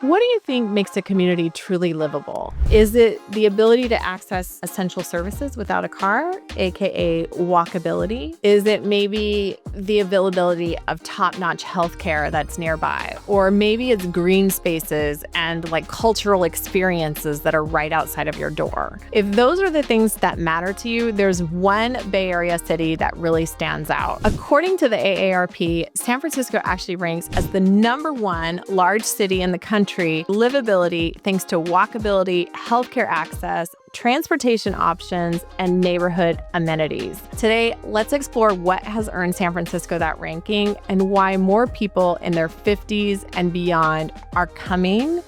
What do you think makes a community truly livable? Is it the ability to access essential services without a car, aka walkability? Is it maybe the availability of top-notch healthcare that's nearby? Or maybe it's green spaces and like cultural experiences that are right outside of your door. If those are the things that matter to you, there's one Bay Area city that really stands out. According to the AARP, San Francisco actually ranks as the #1 large city in the country, livability thanks to walkability, healthcare access, transportation options, and neighborhood amenities. Today, let's explore what has earned San Francisco that ranking and why more people in their 50s and beyond are coming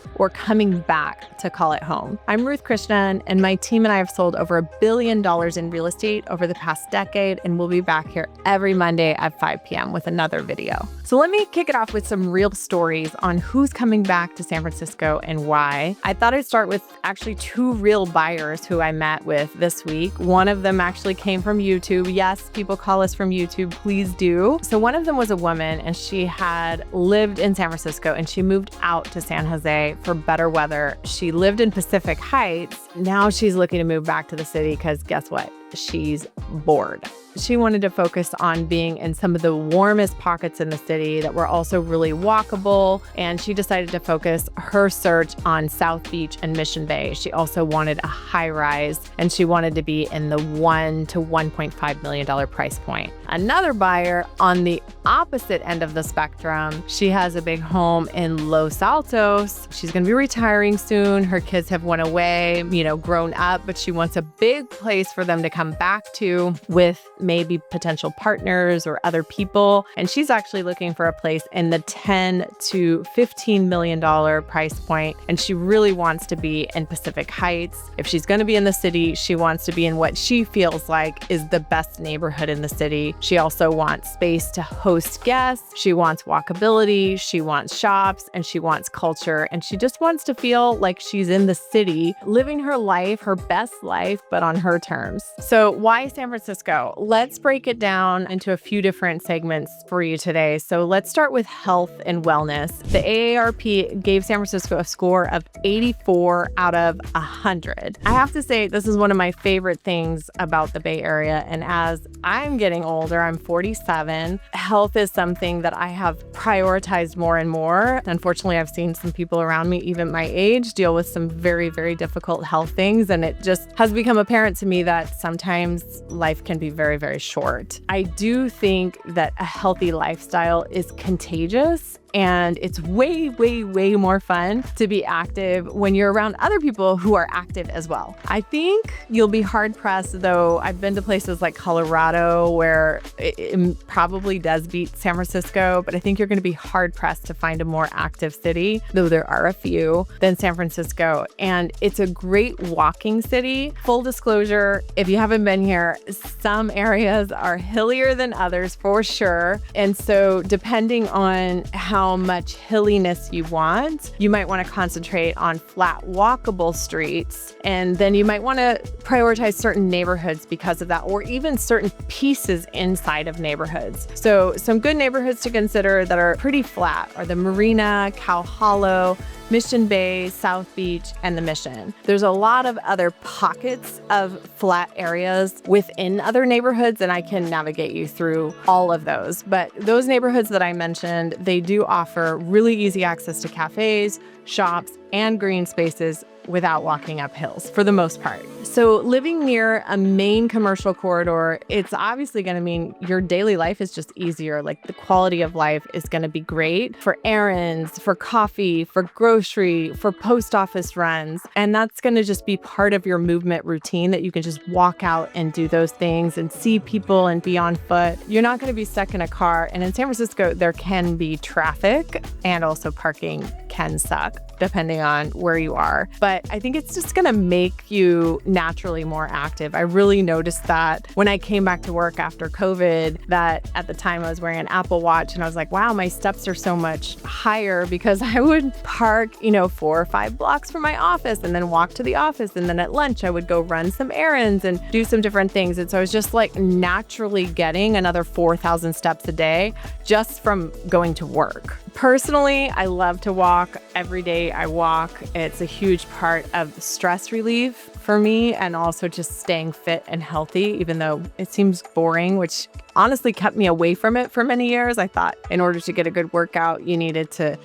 back to call it home. I'm Ruth Krishnan, and my team and I have sold over $1 billion in real estate over the past decade, and we'll be back here every Monday at 5 p.m. with another video. So let me kick it off with some real stories on who's coming back to San Francisco and why. I thought I'd start with actually 2 real buyers who I met with this week. One of them actually came from YouTube. Yes, people call us from YouTube. Please do. So one of them was a woman, and she had lived in San Francisco, and she moved out to San Jose for better weather. She lived in Pacific Heights. Now she's looking to move back to the city because guess what? She's bored. She wanted to focus on being in some of the warmest pockets in the city that were also really walkable, and she decided to focus her search on South Beach and Mission Bay. She also wanted a high-rise, and she wanted to be in the $1 to $1.5 million price point. Another buyer on the opposite end of the spectrum, she has a big home in Los Altos. She's going to be retiring soon. Her kids have went away, grown up, but she wants a big place for them to come back to with maybe potential partners or other people. And she's actually looking for a place in the $10 to $15 million price point. And she really wants to be in Pacific Heights. If she's going to be in the city, she wants to be in what she feels like is the best neighborhood in the city. She also wants space to host guests. She wants walkability. She wants shops, and she wants culture. And she just wants to feel like she's in the city, living her life, her best life, but on her terms. So why San Francisco? Let's break it down into a few different segments for you today. So let's start with health and wellness. The AARP gave San Francisco a score of 84 out of 100. I have to say, this is one of my favorite things about the Bay Area. And as I'm getting older, I'm 47, health is something that I have prioritized more and more. Unfortunately, I've seen some people around me, even my age, deal with some very, very difficult health things. And it just has become apparent to me that sometimes life can be very, very short. I do think that a healthy lifestyle is contagious, and it's way, way, way more fun to be active when you're around other people who are active as well. I think you'll be hard pressed, though. I've been to places like Colorado where it probably does beat San Francisco, but I think you're going to be hard pressed to find a more active city, though there are a few, than San Francisco. And it's a great walking city. Full disclosure, if you haven't been here, some areas are hillier than others for sure. And so depending on how much hilliness you want, you might want to concentrate on flat walkable streets, and then you might want to prioritize certain neighborhoods because of that, or even certain pieces inside of neighborhoods. So some good neighborhoods to consider that are pretty flat are the Marina, Cow Hollow, Mission Bay, South Beach, and the Mission. There's a lot of other pockets of flat areas within other neighborhoods, and I can navigate you through all of those. But those neighborhoods that I mentioned, they do offer really easy access to cafes, shops, and green spaces without walking up hills for the most part. So living near a main commercial corridor, it's obviously going to mean your daily life is just easier. Like the quality of life is going to be great for errands, for coffee, for grocery, for post office runs. And that's going to just be part of your movement routine, that you can just walk out and do those things and see people and be on foot. You're not going to be stuck in a car. And in San Francisco, there can be traffic, and also parking can suck depending on where you are. But I think it's just going to make you naturally more active. I really noticed that when I came back to work after COVID, that at the time I was wearing an Apple Watch, and I was like, wow, my steps are so much higher, because I would park, 4 or 5 blocks from my office and then walk to the office. And then at lunch, I would go run some errands and do some different things. And so I was just like naturally getting another 4,000 steps a day just from going to work. Personally, I love to walk. walk every day. I walk. It's a huge part of stress relief for me, and also just staying fit and healthy, even though it seems boring, which honestly kept me away from it for many years. I thought in order to get a good workout, you needed to,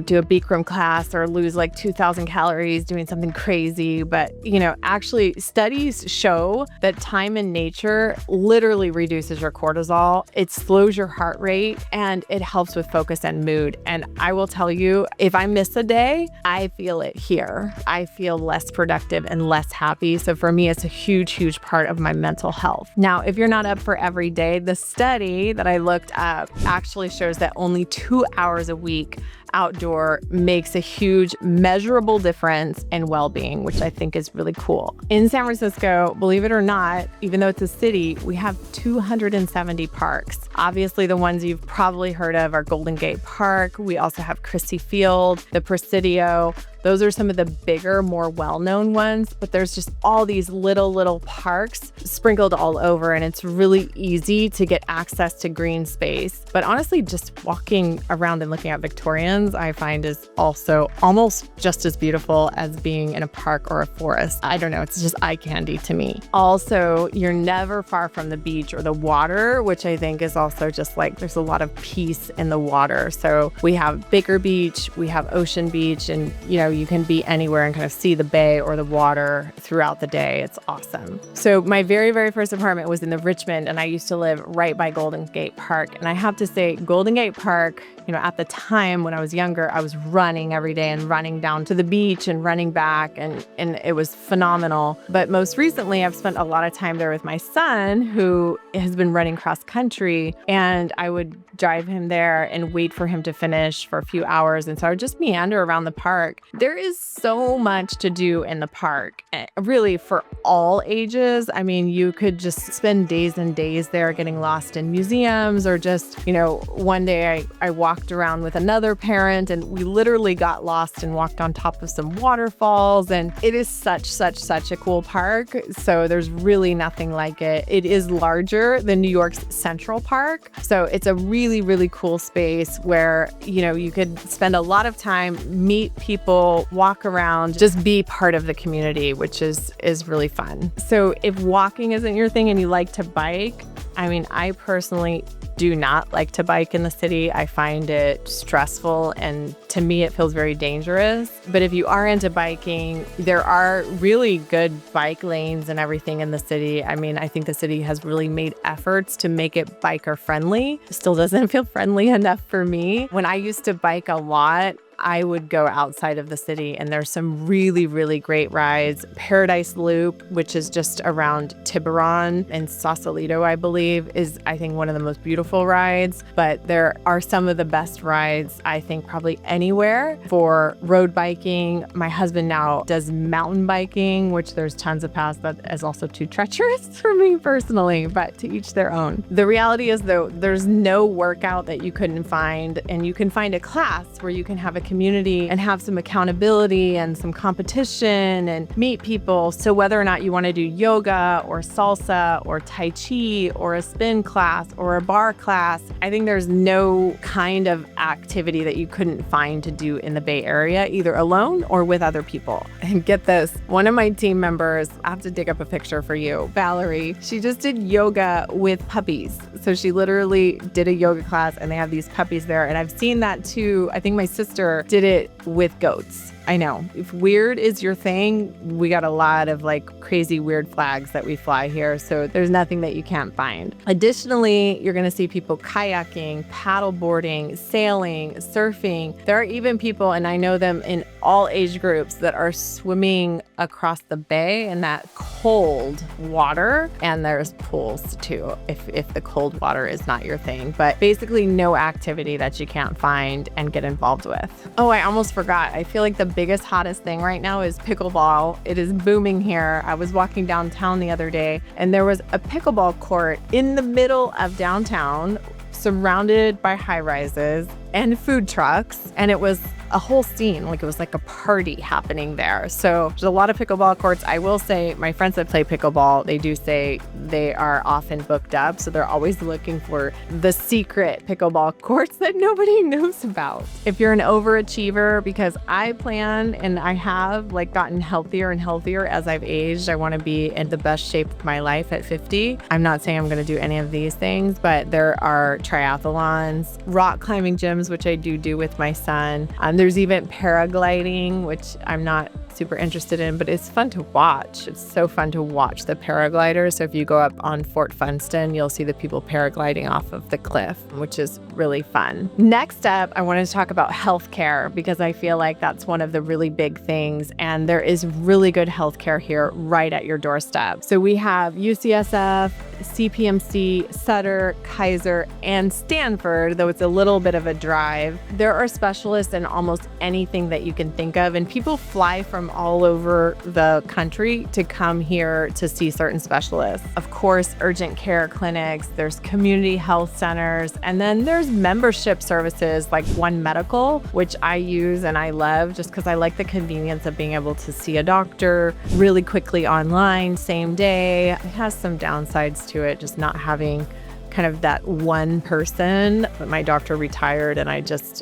do a Bikram class or lose like 2,000 calories doing something crazy. But, actually studies show that time in nature literally reduces your cortisol. It slows your heart rate and it helps with focus and mood. And I will tell you, if I miss a day, I feel it here. I feel less productive and less happy. So for me, it's a huge, huge part of my mental health. Now, if you're not up for every day, the study that I looked up actually shows that only 2 hours a week outdoor makes a huge measurable difference in well-being, which I think is really cool. In San Francisco, believe it or not, even though it's a city, we have 270 parks. Obviously, the ones you've probably heard of are Golden Gate Park. We also have Christie Field, the Presidio. Those are some of the bigger, more well-known ones, but there's just all these little parks sprinkled all over, and it's really easy to get access to green space. But honestly, just walking around and looking at Victorians, I find is also almost just as beautiful as being in a park or a forest. I don't know, it's just eye candy to me. Also, you're never far from the beach or the water, which I think is also just like there's a lot of peace in the water. So we have Baker Beach, we have Ocean Beach, and you can be anywhere and kind of see the bay or the water throughout the day. It's awesome. So my very, very first apartment was in the Richmond, and I used to live right by Golden Gate Park. And I have to say, Golden Gate Park, at the time when I was younger, I was running every day and running down to the beach and running back, and it was phenomenal. But most recently, I've spent a lot of time there with my son, who has been running cross country, and I would drive him there and wait for him to finish for a few hours. And so I would just meander around the park. There is so much to do in the park, really for all ages. I mean, you could just spend days and days there getting lost in museums, or just, one day I walked around with another parent and we literally got lost and walked on top of some waterfalls. And it is such a cool park. So there's really nothing like it. It is larger than New York's Central Park. So it's a really cool space where, you could spend a lot of time, meet people, walk around, just be part of the community, which is really fun. So if walking isn't your thing and you like to bike, I personally do not like to bike in the city. I find it stressful, and to me, it feels very dangerous. But if you are into biking, there are really good bike lanes and everything in the city. I think the city has really made efforts to make it biker friendly. It still doesn't feel friendly enough for me. When I used to bike a lot, I would go outside of the city, and there's some really great rides. Paradise Loop, which is just around Tiburon and Sausalito, I believe, is, I think, one of the most beautiful rides. But there are some of the best rides, I think, probably anywhere for road biking. My husband now does mountain biking, which there's tons of paths that is also too treacherous for me personally, but to each their own. The reality is, though, there's no workout that you couldn't find, and you can find a class where you can have a community and have some accountability and some competition and meet people. So whether or not you want to do yoga or salsa or tai chi or a spin class or a bar class, I think there's no kind of activity that you couldn't find to do in the Bay Area, either alone or with other people. And get this, one of my team members, I have to dig up a picture for you, Valerie, she just did yoga with puppies. So she literally did a yoga class, and they have these puppies there. And I've seen that too. I think my sister did it with goats. I know. If weird is your thing, we got a lot of crazy weird flags that we fly here. So there's nothing that you can't find. Additionally, you're going to see people kayaking, paddleboarding, sailing, surfing. There are even people, and I know them in all age groups, that are swimming across the bay in that cold water. And there's pools too, if the cold water is not your thing. But basically no activity that you can't find and get involved with. Oh, I almost forgot. I feel like the biggest, hottest thing right now is pickleball. It is booming here. I was walking downtown the other day, and there was a pickleball court in the middle of downtown, surrounded by high rises. and food trucks. And it was a whole scene. Like, it was like a party happening there. So there's a lot of pickleball courts. I will say my friends that play pickleball, they do say they are often booked up. So they're always looking for the secret pickleball courts that nobody knows about. If you're an overachiever, because I plan and I have like gotten healthier and healthier as I've aged. I want to be in the best shape of my life at 50. I'm not saying I'm going to do any of these things, but there are triathlons, rock climbing gyms, which I do with my son. There's even paragliding, which I'm not super interested in, but it's fun to watch. It's so fun to watch the paragliders. So if you go up on Fort Funston, you'll see the people paragliding off of the cliff, which is really fun. Next up, I wanted to talk about healthcare because I feel like that's one of the really big things. And there is really good healthcare here right at your doorstep. So we have UCSF, CPMC, Sutter, Kaiser, and Stanford, though it's a little bit of a drive. There are specialists in almost anything that you can think of, and people fly from all over the country to come here to see certain specialists. Of course, urgent care clinics, there's community health centers, and then there's membership services like One Medical, which I use and I love just because I like the convenience of being able to see a doctor really quickly online, same day. It has some downsides to it, just not having kind of that one person. But my doctor retired and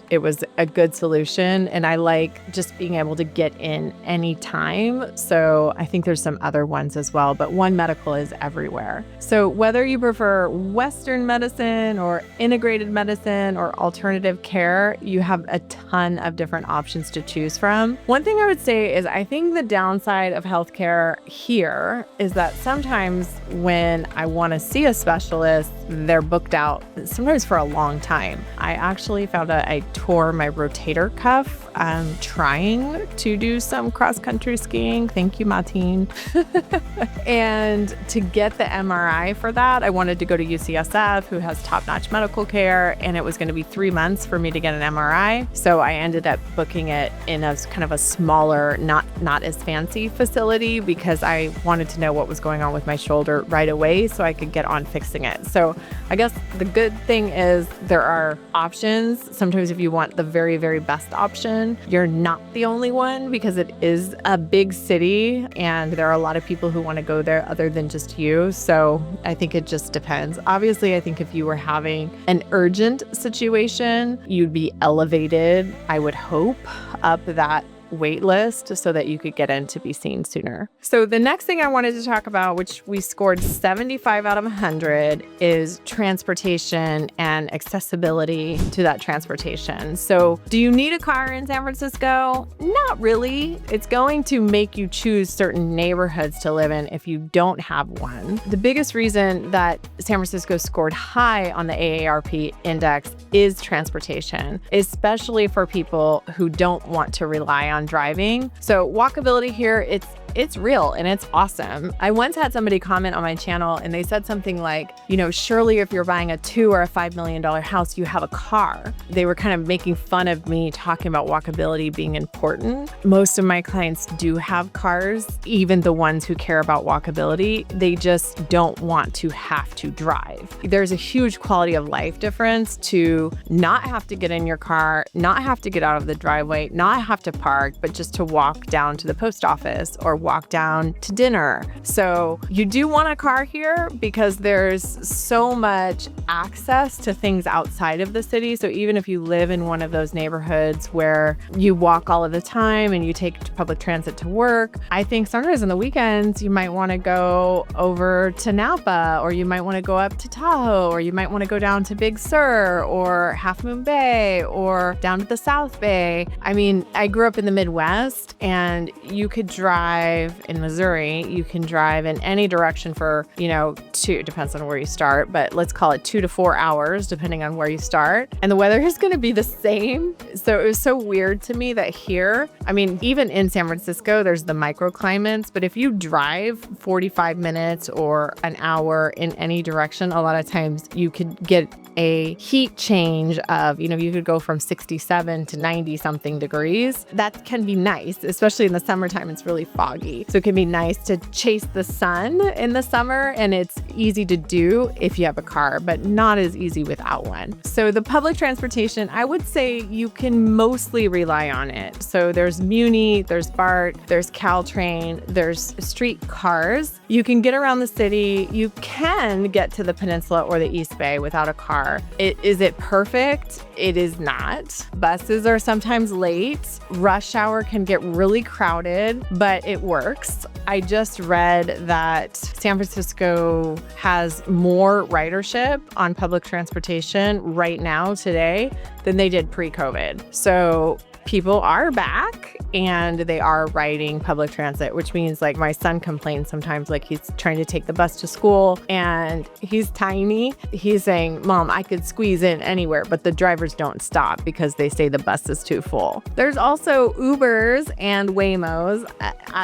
it was a good solution. And I like just being able to get in anytime. So I think there's some other ones as well, but One Medical is everywhere. So whether you prefer Western medicine or integrated medicine or alternative care, you have a ton of different options to choose from. One thing I would say is I think the downside of healthcare here is that sometimes when I want to see a specialist, they're booked out sometimes for a long time. I actually found out I tore my rotator cuff trying to do some cross-country skiing. Thank you, Martine. And to get the MRI for that, I wanted to go to UCSF, who has top-notch medical care, and it was going to be 3 months for me to get an MRI. So I ended up booking it in a kind of a smaller, not as fancy facility because I wanted to know what was going on with my shoulder right away so I could get on fixing it. So I guess the good thing is there are options. Sometimes if you want the very, very best option, you're not the only one because it is a big city and there are a lot of people who want to go there other than just you. So I think it just depends. Obviously, I think if you were having an urgent situation, you'd be elevated, I would hope, up that wait list so that you could get in to be seen sooner. So the next thing I wanted to talk about, which we scored 75 out of 100, is transportation and accessibility to that transportation. So do you need a car in San Francisco? Not really. It's going to make you choose certain neighborhoods to live in if you don't have one. The biggest reason that San Francisco scored high on the AARP index is transportation, especially for people who don't want to rely on driving. So walkability here, it's real and it's awesome. I once had somebody comment on my channel and they said something like, surely if you're buying a $2 or $5 million house, you have a car. They were kind of making fun of me talking about walkability being important. Most of my clients do have cars, even the ones who care about walkability. They just don't want to have to drive. There's a huge quality of life difference to not have to get in your car, not have to get out of the driveway, not have to park, but just to walk down to the post office or walk down to dinner. So you do want a car here because there's so much access to things outside of the city. So even if you live in one of those neighborhoods where you walk all of the time and you take public transit to work, I think sometimes on the weekends you might want to go over to Napa, or you might want to go up to Tahoe, or you might want to go down to Big Sur or Half Moon Bay or down to the South Bay. I mean, I grew up in the Midwest, and you could drive in Missouri, you can drive in any direction for, it depends on where you start, but let's call it 2 to 4 hours, depending on where you start. And the weather is going to be the same. So it was so weird to me that here, even in San Francisco, there's the microclimates, but if you drive 45 minutes or an hour in any direction, a lot of times you could get a heat change of, you could go from 67 to 90 something degrees. That can be nice, especially in the summertime. It's really foggy. foggy. So it can be nice to chase the sun in the summer, and it's easy to do if you have a car, but not as easy without one. So the public transportation, I would say you can mostly rely on it. So there's Muni, there's BART, there's Caltrain, there's streetcars. You can get around the city. You can get to the peninsula or the East Bay without a car. Is it perfect? It is not. Buses are sometimes late. Rush hour can get really crowded, but it works. I just read that San Francisco has more ridership on public transportation right now today than they did pre-COVID. So people are back and they are riding public transit, which means like my son complains sometimes, like he's trying to take the bus to school and he's tiny. He's saying, Mom, I could squeeze in anywhere, but the drivers don't stop because they say the bus is too full. There's also Ubers and Waymos.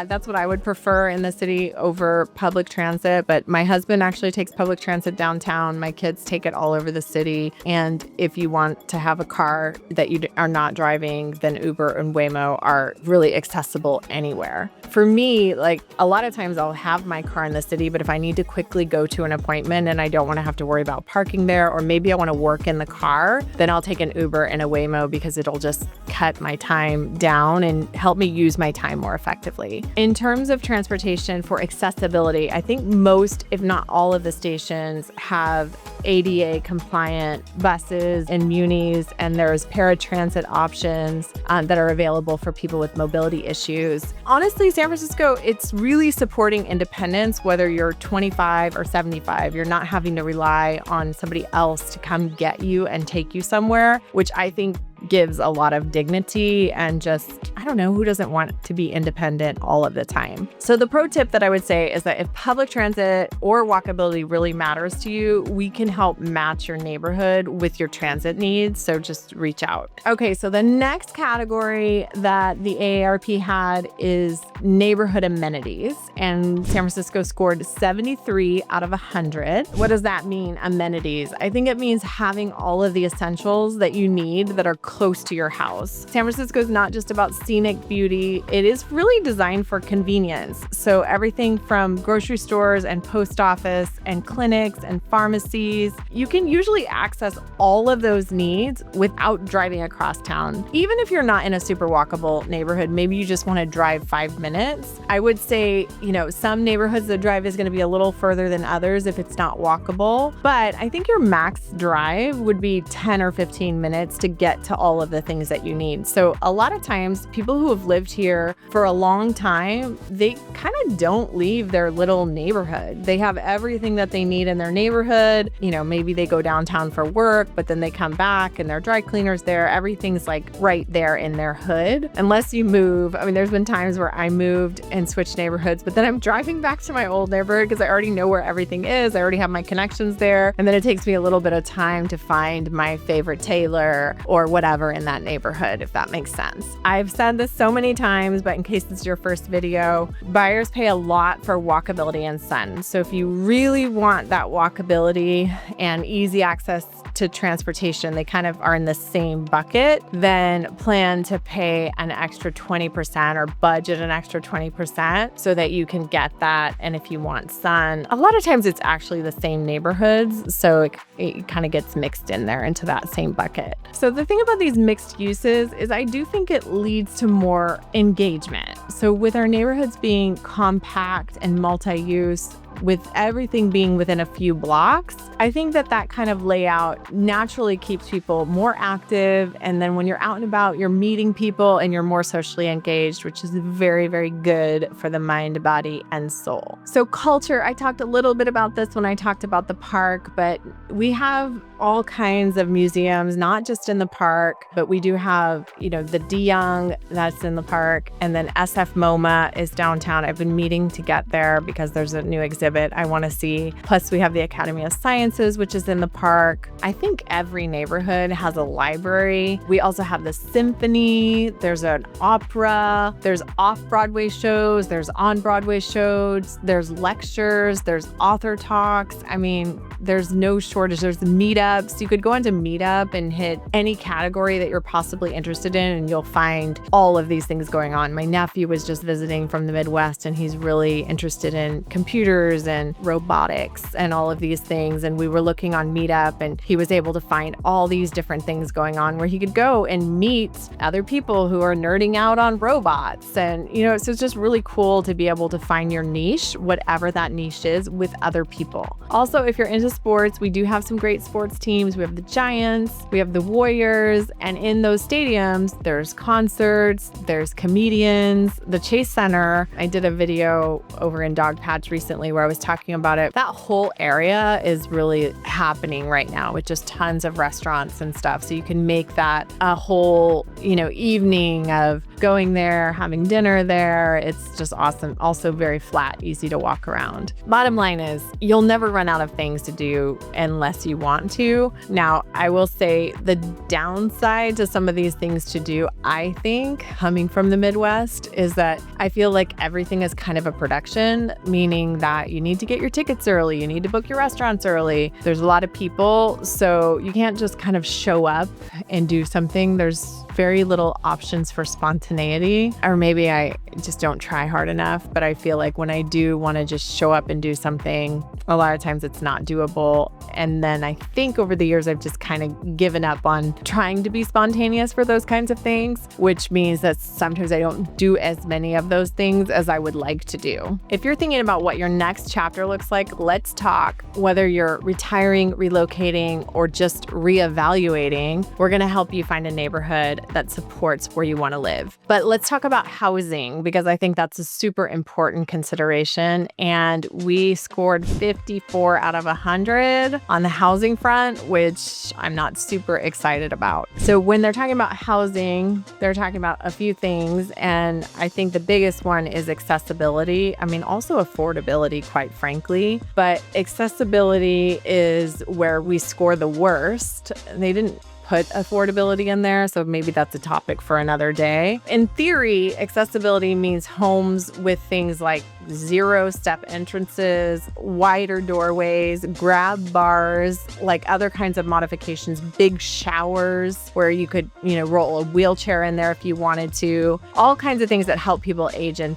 That's what I would prefer in the city over public transit, but my husband actually takes public transit downtown. My kids take it all over the city. And if you want to have a car that you are not driving, then Uber and Waymo are really accessible anywhere. For me, like a lot of times I'll have my car in the city, but if I need to quickly go to an appointment and I don't want to have to worry about parking there, or maybe I want to work in the car, then I'll take an Uber and a Waymo because it'll just cut my time down and help me use my time more effectively. In terms of transportation for accessibility, I think most, if not all of the stations have ADA compliant buses and munis, and there's paratransit options that are available for people with mobility issues. Honestly, San Francisco, it's really supporting independence, whether you're 25 or 75. You're not having to rely on somebody else to come get you and take you somewhere, which I think gives a lot of dignity and just, I don't know, who doesn't want to be independent all of the time? So the pro tip that I would say is that if public transit or walkability really matters to you, we can help match your neighborhood with your transit needs. So just reach out. Okay, so the next category that the AARP had is neighborhood amenities. And San Francisco scored 73 out of 100. What does that mean, amenities? I think it means having all of the essentials that you need that are close to your house. San Francisco is not just about scenic beauty. It is really designed for convenience. So everything from grocery stores and post office and clinics and pharmacies, you can usually access all of those needs without driving across town. Even if you're not in a super walkable neighborhood, maybe you just want to drive 5 minutes. I would say, some neighborhoods the drive is going to be a little further than others if it's not walkable. But I think your max drive would be 10 or 15 minutes to get to all of the things that you need. So a lot of times people who have lived here for a long time, they kind of don't leave their little neighborhood. They have everything that they need in their neighborhood. Maybe they go downtown for work, but then they come back and their dry cleaner's there. Everything's like right there in their hood. Unless you move. I mean, there's been times where I moved and switched neighborhoods, but then I'm driving back to my old neighborhood because I already know where everything is. I already have my connections there. And then it takes me a little bit of time to find my favorite tailor or whatever in that neighborhood, if that makes sense. I've said this so many times, but in case it's your first video, buyers pay a lot for walkability and sun. So if you really want that walkability and easy access to transportation, they kind of are in the same bucket, then plan to pay an extra 20% or budget an extra 20% so that you can get that. And if you want sun, a lot of times it's actually the same neighborhoods. So it kind of gets mixed in there into that same bucket. So the thing about these mixed uses is I do think it leads to more engagement. So with our neighborhoods being compact and multi-use, with everything being within a few blocks, I think that kind of layout naturally keeps people more active. And then when you're out and about, you're meeting people and you're more socially engaged, which is very, very good for the mind, body, and soul. So culture, I talked a little bit about this when I talked about the park, but we have all kinds of museums, not just in the park, but we do have, the De Young that's in the park. And then SF MoMA is downtown. I've been meaning to get there because there's a new exhibit exhibit I want to see. Plus, we have the Academy of Sciences, which is in the park. I think every neighborhood has a library. We also have the symphony. There's an opera. There's off-Broadway shows. There's on-Broadway shows. There's lectures. There's author talks. I mean, there's no shortage. There's meetups. You could go into Meetup and hit any category that you're possibly interested in, and you'll find all of these things going on. My nephew was just visiting from the Midwest, and he's really interested in computers and robotics and all of these things. And we were looking on Meetup, and he was able to find all these different things going on where he could go and meet other people who are nerding out on robots. And, so it's just really cool to be able to find your niche, whatever that niche is, with other people. Also, if you're into sports, we do have some great sports teams. We have the Giants, we have the Warriors, and in those stadiums, there's concerts, there's comedians, the Chase Center. I did a video over in Dogpatch recently where I was talking about it. That whole area is really happening right now with just tons of restaurants and stuff. So you can make that a whole, evening of going there, having dinner there. It's just awesome. Also very flat, easy to walk around. Bottom line is you'll never run out of things to do unless you want to. Now, I will say the downside to some of these things to do, I think, coming from the Midwest, is that I feel like everything is kind of a production, meaning that you need to get your tickets early, you need to book your restaurants early. There's a lot of people, so you can't just kind of show up and do something. There's very little options for spontaneity, or maybe I just don't try hard enough. But I feel like when I do want to just show up and do something, a lot of times it's not doable. And then I think over the years, I've just kind of given up on trying to be spontaneous for those kinds of things, which means that sometimes I don't do as many of those things as I would like to do. If you're thinking about what your next chapter looks like, let's talk. Whether you're retiring, relocating, or just reevaluating, we're going to help you find a neighborhood that supports where you want to live. But let's talk about housing, because I think that's a super important consideration. And we scored 54 out of 100 on the housing front, which I'm not super excited about. So when they're talking about housing, they're talking about a few things. And I think the biggest one is accessibility. I mean, also affordability, quite frankly. But accessibility is where we score the worst. They didn't put affordability in there, so maybe that's a topic for another day. In theory, accessibility means homes with things like 0-step entrances, wider doorways, grab bars, like other kinds of modifications, big showers where you could, roll a wheelchair in there if you wanted to, all kinds of things that help people age in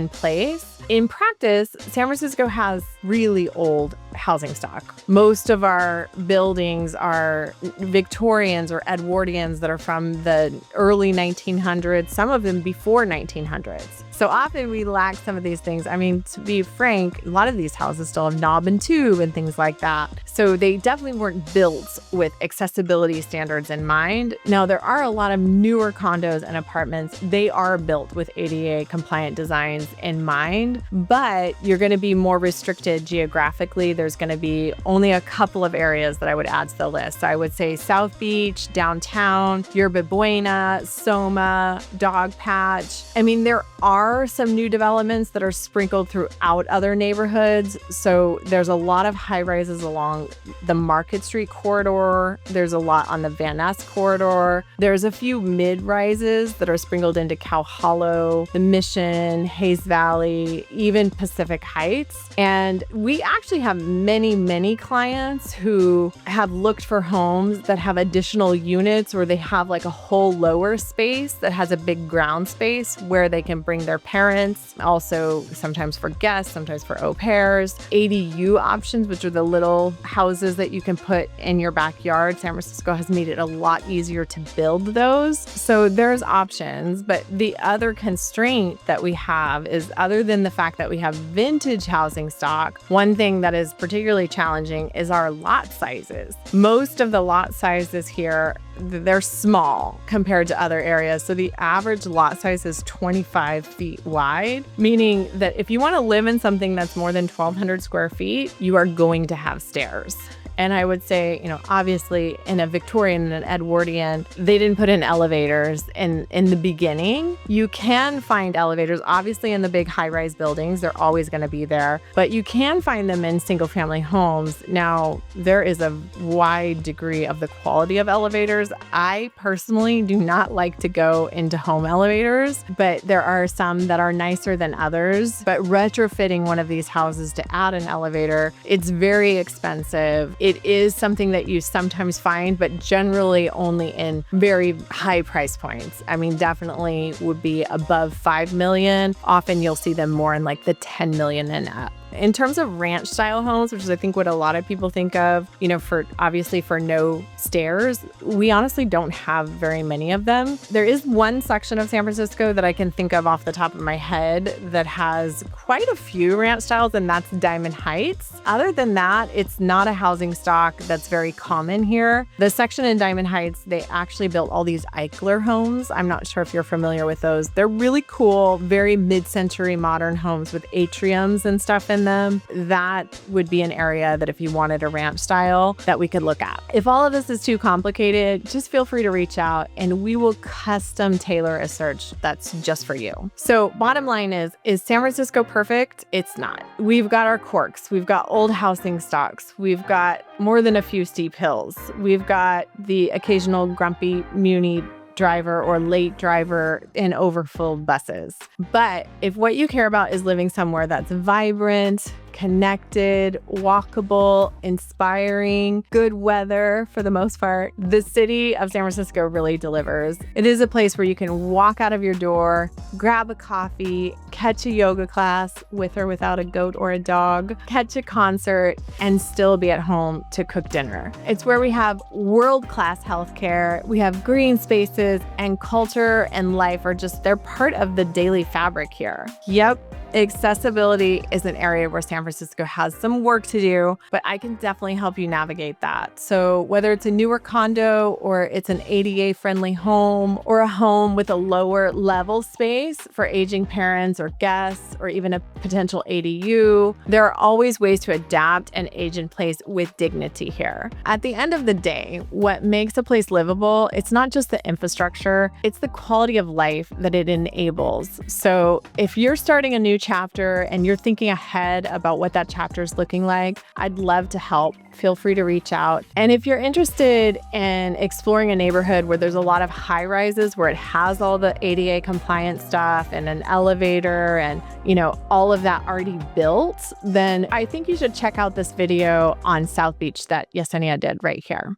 place. In practice, San Francisco has really old housing stock. Most of our buildings are Victorians or Edwardians that are from the early 1900s, some of them before 1900s. So often we lack some of these things. I mean, to be frank, a lot of these houses still have knob and tube and things like that. So they definitely weren't built with accessibility standards in mind. Now, there are a lot of newer condos and apartments. They are built with ADA compliant designs in mind, but you're going to be more restricted geographically. There's going to be only a couple of areas that I would add to the list. So I would say South Beach, downtown, Yerba Buena, Soma, Dogpatch. I mean, there are some new developments that are sprinkled throughout other neighborhoods. So there's a lot of high rises along the Market Street corridor. There's a lot on the Van Ness corridor. There's a few mid rises that are sprinkled into Cow Hollow, the Mission, Hayes Valley, even Pacific Heights. And we actually have many clients who have looked for homes that have additional units, or they have like a whole lower space that has a big ground space where they can bring their parents, also sometimes for guests, sometimes for au pairs. ADU options, which are the little houses that you can put in your backyard. San Francisco has made it a lot easier to build those. So there's options. But the other constraint that we have is, other than the fact that we have vintage housing stock, one thing that is particularly challenging is our lot sizes. Most of the lot sizes here, they're small compared to other areas. So the average lot size is 25 feet wide, meaning that if you want to live in something that's more than 1,200 square feet, you are going to have stairs. And I would say, obviously in a Victorian and an Edwardian, they didn't put in elevators in the beginning. You can find elevators, obviously in the big high-rise buildings, they're always going to be there, but you can find them in single-family homes. Now, there is a wide degree of the quality of elevators. I personally do not like to go into home elevators, but there are some that are nicer than others. But retrofitting one of these houses to add an elevator, it's very expensive. It is something that you sometimes find, but generally only in very high price points. I mean, definitely would be above 5 million. Often you'll see them more in like the 10 million and up. In terms of ranch style homes, which is I think what a lot of people think of, for no stairs, we honestly don't have very many of them. There is one section of San Francisco that I can think of off the top of my head that has quite a few ranch styles, and that's Diamond Heights. Other than that, it's not a housing stock that's very common here. The section in Diamond Heights, they actually built all these Eichler homes. I'm not sure if you're familiar with those. They're really cool, very mid-century modern homes with atriums and stuff in them. That would be an area that if you wanted a ranch style that we could look at. If all of this is too complicated, just feel free to reach out and we will custom tailor a search that's just for you. So bottom line is San Francisco perfect? It's not. We've got our quirks. We've got old housing stocks. We've got more than a few steep hills. We've got the occasional grumpy muni driver or late driver in overfilled buses. But if what you care about is living somewhere that's vibrant, connected, walkable, inspiring, good weather for the most part, the city of San Francisco really delivers. It is a place where you can walk out of your door, grab a coffee, catch a yoga class with or without a goat or a dog, catch a concert, and still be at home to cook dinner. It's where we have world-class healthcare, we have green spaces, and culture and life they're part of the daily fabric here. Yep. Accessibility is an area where San Francisco has some work to do, but I can definitely help you navigate that. So whether it's a newer condo or it's an ADA-friendly home or a home with a lower level space for aging parents or guests or even a potential ADU, there are always ways to adapt and age in place with dignity here. At the end of the day, what makes a place livable, it's not just the infrastructure, it's the quality of life that it enables. So if you're starting a new chapter and you're thinking ahead about what that chapter is looking like, I'd love to help. Feel free to reach out. And if you're interested in exploring a neighborhood where there's a lot of high rises, where it has all the ADA compliant stuff and an elevator and, all of that already built, then I think you should check out this video on South Beach that Yesenia did right here.